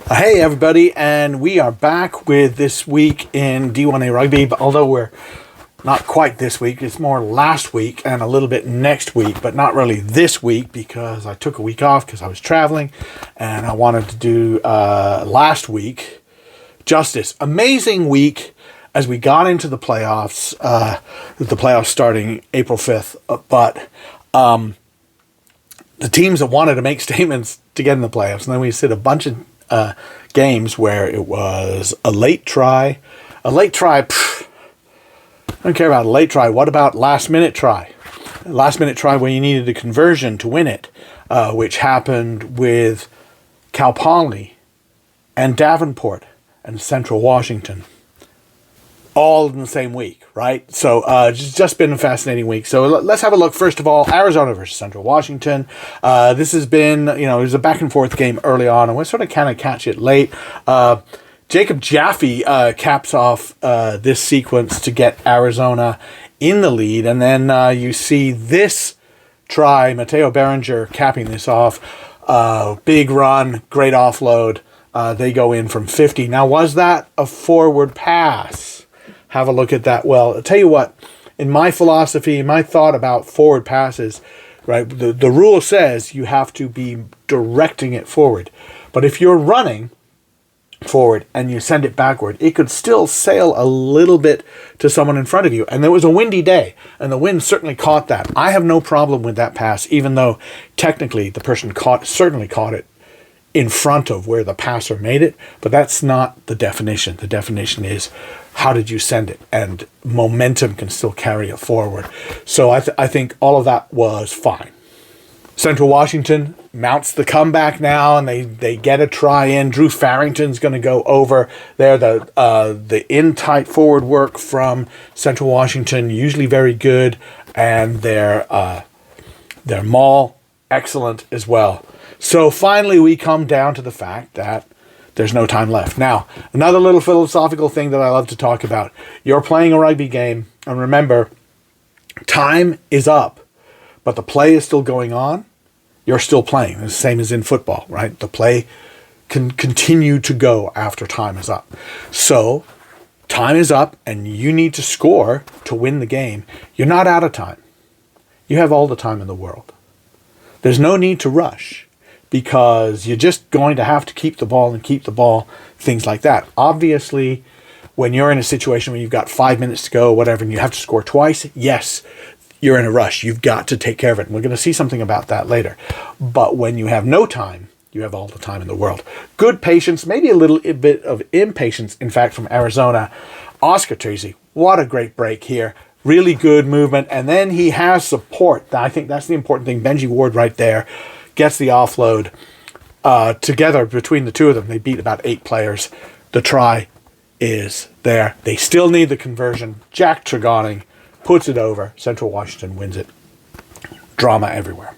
Hey everybody, and we are back with this week in D1A Rugby, but although we're not quite this week, it's more last week and a little bit next week, but not really this week because I took a week off because I was traveling and I wanted to do last week justice. Amazing week as we got into the playoffs, starting April 5th, but the teams that wanted to make statements to get in the playoffs, and then we did a bunch of games where it was a late try. I don't care about a late try. What about last minute try? Last minute try where you needed a conversion to win it, which happened with Cal Poly and Davenport and Central Washington, all in the same week, right? So it's just been a fascinating week. So let's have a look. First of all, Arizona versus Central Washington. This has been, it was a back and forth game early on, and we're sort of kind of catch it late. Jacob Jaffe caps off this sequence to get Arizona in the lead, and then you see this try, Mateo Berenger capping this off. Big run, great offload. They go in from 50. Now, was that a forward pass? Have a look at that. Well, I'll tell you what, in my philosophy, my thought about forward passes, right, the rule says you have to be directing it forward. But if you're running forward and you send it backward, it could still sail a little bit to someone in front of you. And there was a windy day, and the wind certainly caught that. I have no problem with that pass, even though technically the person certainly caught it in front of where the passer made it, but that's not the definition. The definition is how did you send it, and momentum can still carry it forward. So I think all of that was fine. Central Washington mounts the comeback now, and they get a try in. Drew Farrington's going to go over there. The in tight forward work from Central Washington, usually very good, and their maul excellent as well. So finally we come down to the fact that there's no time left. Now, another little philosophical thing that I love to talk about. You're playing a rugby game, and remember, time is up, but the play is still going on. You're still playing. It's the same as in football, right? The play can continue to go after time is up. So time is up, and you need to score to win the game. You're not out of time. You have all the time in the world. There's no need to rush, because you're just going to have to keep the ball, things like that. Obviously, when you're in a situation where you've got 5 minutes to go, whatever, and you have to score twice, yes, you're in a rush. You've got to take care of it. And we're going to see something about that later. But when you have no time, you have all the time in the world. Good patience, maybe a little bit of impatience, in fact, from Arizona. Oscar Tracy, what a great break here. Really good movement. And then he has support. I think that's the important thing. Benji Ward right there gets the offload. Together, between the two of them, they beat about 8 players. The try is there. They still need the conversion. Jack Tregoning puts it over. Central Washington wins it. Drama everywhere.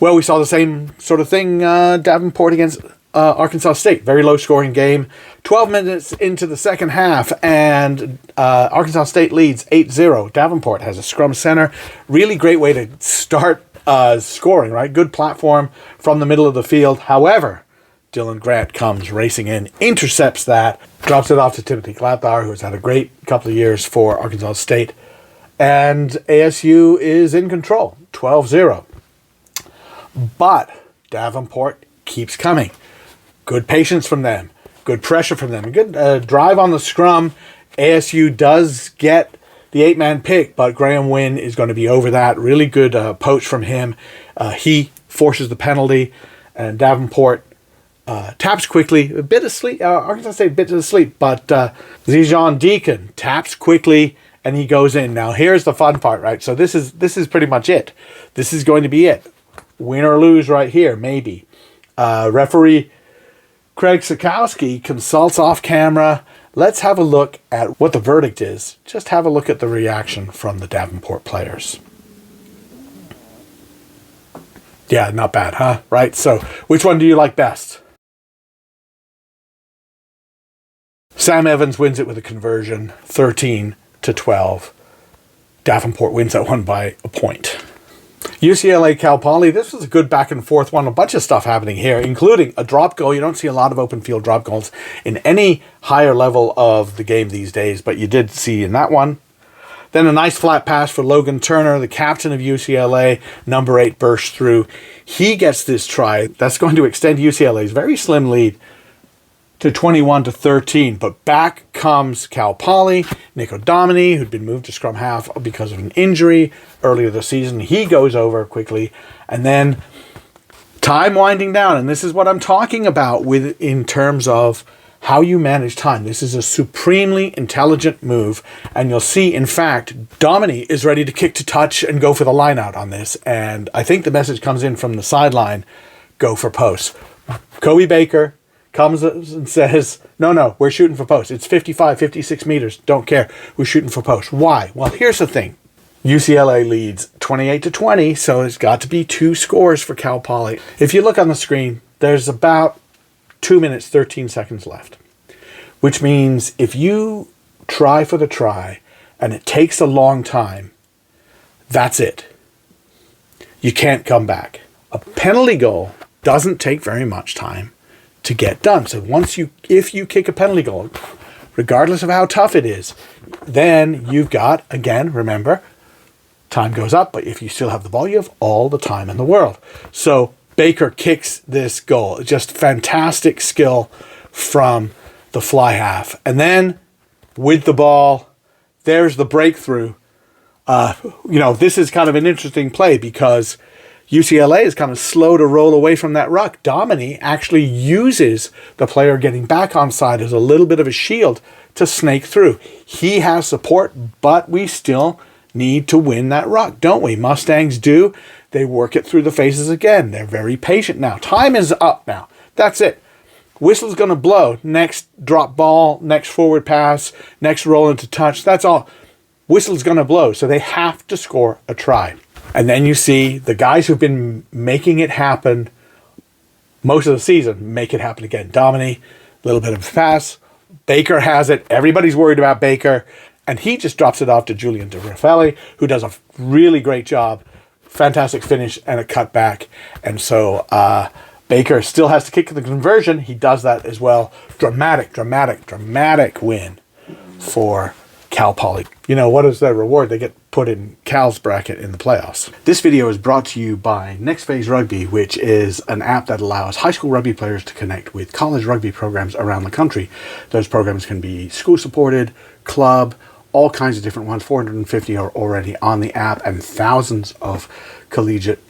Well, we saw the same sort of thing, Davenport against Arkansas State. Very low-scoring game. 12 minutes into the second half, and Arkansas State leads 8-0. Davenport has a scrum center. Really great way to start scoring, right? Good platform from the middle of the field. However, Dylan Grant comes racing in, intercepts that, drops it off to Timothy Gladbauer, who's had a great couple of years for Arkansas State. And ASU is in control, 12-0. But Davenport keeps coming. Good patience from them. Good pressure from them. Good drive on the scrum. ASU does get the 8-man pick, but Graham Wynn is going to be over that. Really good poach from him. He forces the penalty, and Davenport taps quickly. A bit asleep. Arkansas State a bit asleep, but Zijon Deacon taps quickly, and he goes in. Now, here's the fun part, right? So this is pretty much it. This is going to be it. Win or lose right here, maybe. Referee Craig Sikowski consults off camera. Let's have a look at what the verdict is. Just have a look at the reaction from the Davenport players. Yeah, not bad, huh? Right? So, which one do you like best? Sam Evans wins it with a conversion, 13-12. Davenport wins that one by a point. UCLA Cal Poly, this was a good back and forth one. A bunch of stuff happening here, including a drop goal. You don't see a lot of open field drop goals in any higher level of the game these days, but you did see in that one. Then a nice flat pass for Logan Turner, the captain of UCLA, number 8, burst through. He gets this try. That's going to extend UCLA's very slim lead to 21-13. But back comes Cal Poly. Nick O'Dominy, who'd been moved to scrum half because of an injury earlier this season. He goes over quickly. And then time winding down. And this is what I'm talking about in terms of how you manage time. This is a supremely intelligent move. And you'll see, in fact, Dominy is ready to kick to touch and go for the line out on this. And I think the message comes in from the sideline, go for posts. Kobe Baker comes and says, no, we're shooting for posts. It's 55, 56 meters. Don't care. We're shooting for posts. Why? Well, here's the thing. UCLA leads 28-20, so it's got to be 2 scores for Cal Poly. If you look on the screen, there's about 2 minutes, 13 seconds left, which means if you try for the try and it takes a long time, that's it. You can't come back. A penalty goal doesn't take very much time to get done. So if you kick a penalty goal, regardless of how tough it is, then you've got, again, remember, time goes up, but if you still have the ball, you have all the time in the world. So Baker kicks this goal. Just fantastic skill from the fly half. And then with the ball, there's the breakthrough. This is kind of an interesting play because UCLA is kind of slow to roll away from that ruck. Dominy actually uses the player getting back onside as a little bit of a shield to snake through. He has support, but we still need to win that ruck, don't we? Mustangs do. They work it through the faces again. They're very patient now. Time is up now. That's it. Whistle's going to blow. Next drop ball, next forward pass, next roll into touch. That's all. Whistle's going to blow. So they have to score a try. And then you see the guys who've been making it happen most of the season make it happen again. Dominy, a little bit of a pass. Baker has it. Everybody's worried about Baker. And he just drops it off to Julian De Raffaele, who does a really great job. Fantastic finish and a cutback. And so Baker still has to kick the conversion. He does that as well. Dramatic win for Cal Poly. You know, what is their reward? They get put in Cal's bracket in the playoffs. This video is brought to you by Next Phase Rugby, which is an app that allows high school rugby players to connect with college rugby programs around the country. Those programs can be school supported, club, all kinds of different ones. 450 are already on the app, and thousands of collegiate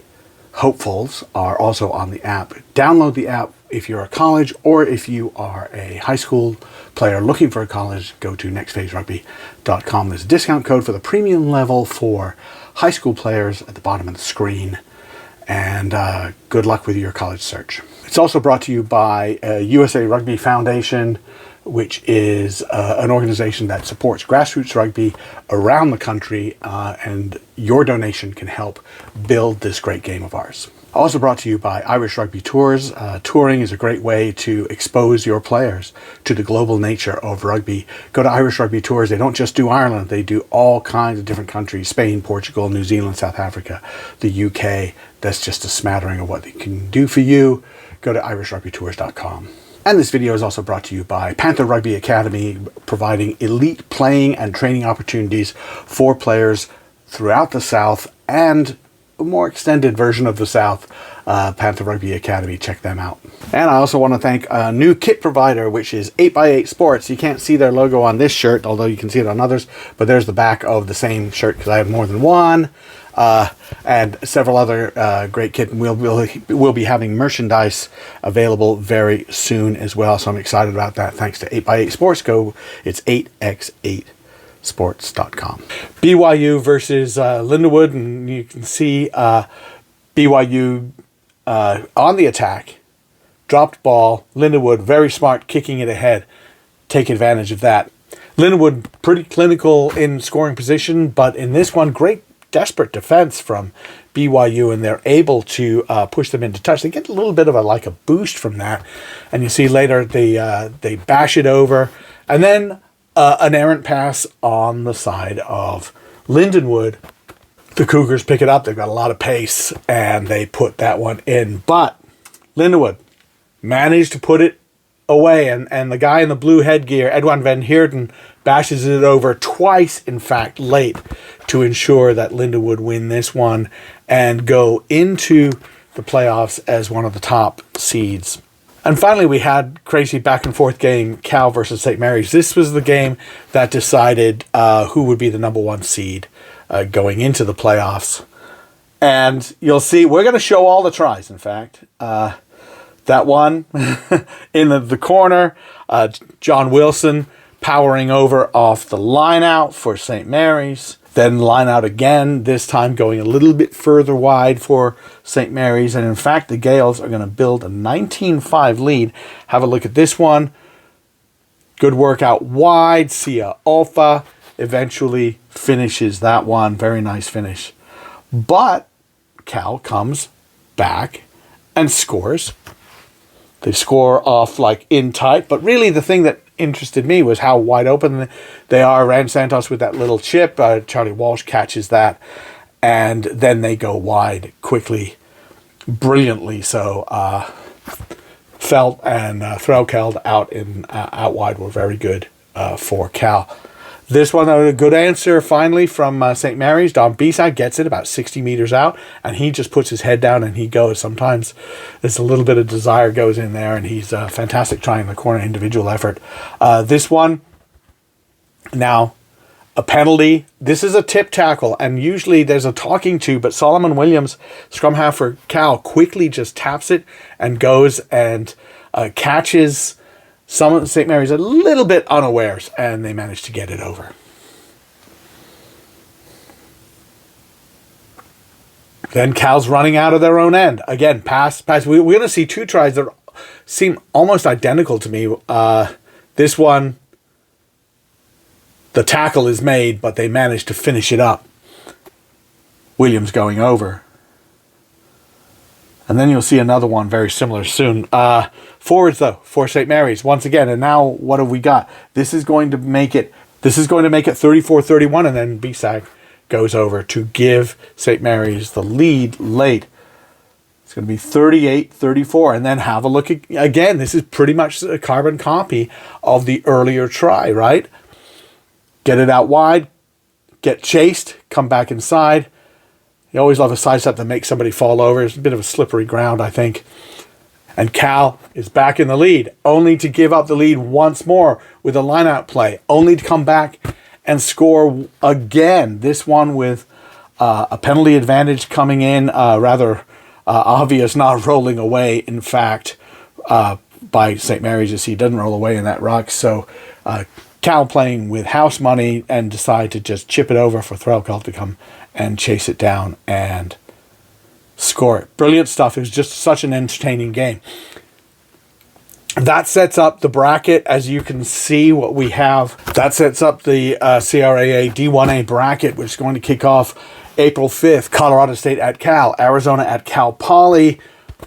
hopefuls are also on the app. Download the app if you're a college, or if you are a high school player looking for a college, go to nextphaserugby.com. There's a discount code for the premium level for high school players at the bottom of the screen. And good luck with your college search. It's also brought to you by USA Rugby Foundation, which is an organization that supports grassroots rugby around the country, and your donation can help build this great game of ours. Also brought to you by Irish Rugby Tours. Touring is a great way to expose your players to the global nature of rugby. Go to Irish Rugby Tours. They don't just do Ireland. They do all kinds of different countries: Spain, Portugal, New Zealand, South Africa, the UK. That's just a smattering of what they can do for you. Go to irishrugbytours.com. And this video is also brought to you by Panther Rugby Academy, providing elite playing and training opportunities for players throughout the South and a more extended version of the South. Panther Rugby Academy, check them out. And I also want to thank a new kit provider, which is 8x8 Sports. You can't see their logo on this shirt, although you can see it on others, but there's the back of the same shirt because I have more than one. And several other great kit. We'll be having merchandise available very soon as well, so I'm excited about that. Thanks to 8x8 Sports. It's 8x8sports.com. BYU versus Lindenwood, and you can see BYU on the attack. Dropped ball. Lindenwood, very smart, kicking it ahead. Take advantage of that. Lindenwood, pretty clinical in scoring position, but in this one, great desperate defense from BYU, and they're able to push them into touch. They get a little bit of a boost from that, and you see later they bash it over, and then an errant pass on the side of Lindenwood, The Cougars pick it up. They've got a lot of pace, and they put that one in. But Lindenwood managed to put it away, and the guy in the blue headgear, Edwin van Heerden, bashes it over twice, in fact, late, to ensure that Lindenwood win this one and go into the playoffs as one of the top seeds. And finally, we had crazy back and forth game, Cal versus St. Mary's. This was the game that decided who would be the number one seed going into the playoffs. And you'll see, we're going to show all the tries, in fact. That one in the corner, John Wilson powering over off the line out for St. Mary's. Then line out again, this time going a little bit further wide for St. Mary's. And in fact, the Gales are going to build a 19-5 lead. Have a look at this one. Good work out wide. Sia Alpha eventually finishes that one. Very nice finish. But Cal comes back and scores. They score off like in tight, but really the thing that interested me was how wide open they are. Rand Santos with that little chip. Charlie Walsh catches that, and then they go wide quickly, brilliantly. So Felt and Threlkeld out wide were very good for Cal. This one, a good answer finally from St. Mary's. Don Bisag gets it about 60 meters out, and he just puts his head down and he goes. Sometimes there's a little bit of desire goes in there, and he's fantastic trying the corner individual effort. This one, now, a penalty. This is a tip tackle, and usually there's a talking to, but Solomon Williams, scrum half for Cal, quickly just taps it and goes and catches some of St. Mary's a little bit unawares, and they managed to get it over. Then Cal's running out of their own end. Again, pass. We're going to see two tries that seem almost identical to me. This one, the tackle is made, but they managed to finish it up. Williams going over. And then you'll see another one very similar soon. Forwards, though, for St. Mary's once again. And now what have we got? This is going to make it 34-31, and then Bisag goes over to give St. Mary's the lead late. It's going to be 38-34. And then have a look again. This is pretty much a carbon copy of the earlier try, right? Get it out wide, get chased, come back inside. You always love a sidestep that makes somebody fall over. It's a bit of a slippery ground, I think. And Cal is back in the lead, only to give up the lead once more with a line-out play, only to come back and score again. This one with a penalty advantage coming in, rather obvious, not rolling away, in fact, by St. Mary's. You see, he doesn't roll away in that ruck. So Cal playing with house money and decide to just chip it over for Threlkeld to come and chase it down and score it. Brilliant stuff. It was just such an entertaining game. That sets up the bracket, as you can see what we have. That sets up the CRAA D1A bracket, which is going to kick off April 5th. Colorado State at Cal, Arizona at Cal Poly.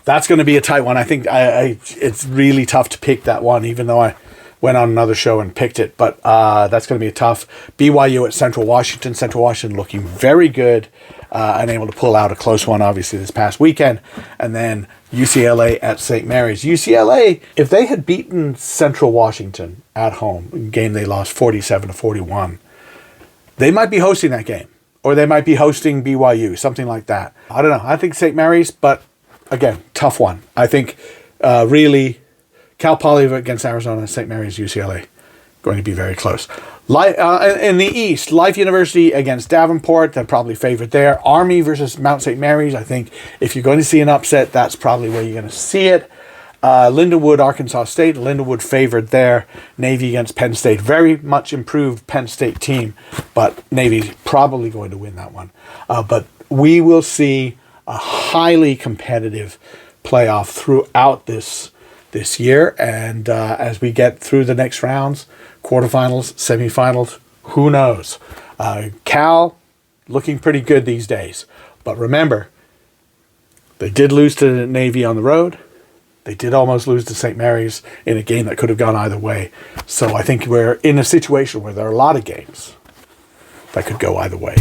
That's going to be a tight one. I think it's really tough to pick that one, even though I went on another show and picked it. But that's going to be a tough. BYU at Central Washington. Central Washington looking very good and able to pull out a close one, obviously, this past weekend. And then UCLA at St. Mary's. UCLA, if they had beaten Central Washington at home, a game they lost 47-41, they might be hosting that game. Or they might be hosting BYU, something like that. I don't know. I think St. Mary's, but again, tough one. I think really Cal Poly against Arizona, St. Mary's, UCLA, going to be very close. In the East, Life University against Davenport, they're probably favored there. Army versus Mount St. Mary's, I think if you're going to see an upset, that's probably where you're going to see it. Lindenwood, Arkansas State, Lindenwood favored there. Navy against Penn State, very much improved Penn State team, but Navy's probably going to win that one. But we will see a highly competitive playoff throughout this year, and as we get through the next rounds, quarterfinals, semifinals, who knows? Cal looking pretty good these days, but remember, they did lose to Navy on the road. They did almost lose to St. Mary's in a game that could have gone either way. So I think we're in a situation where there are a lot of games that could go either way.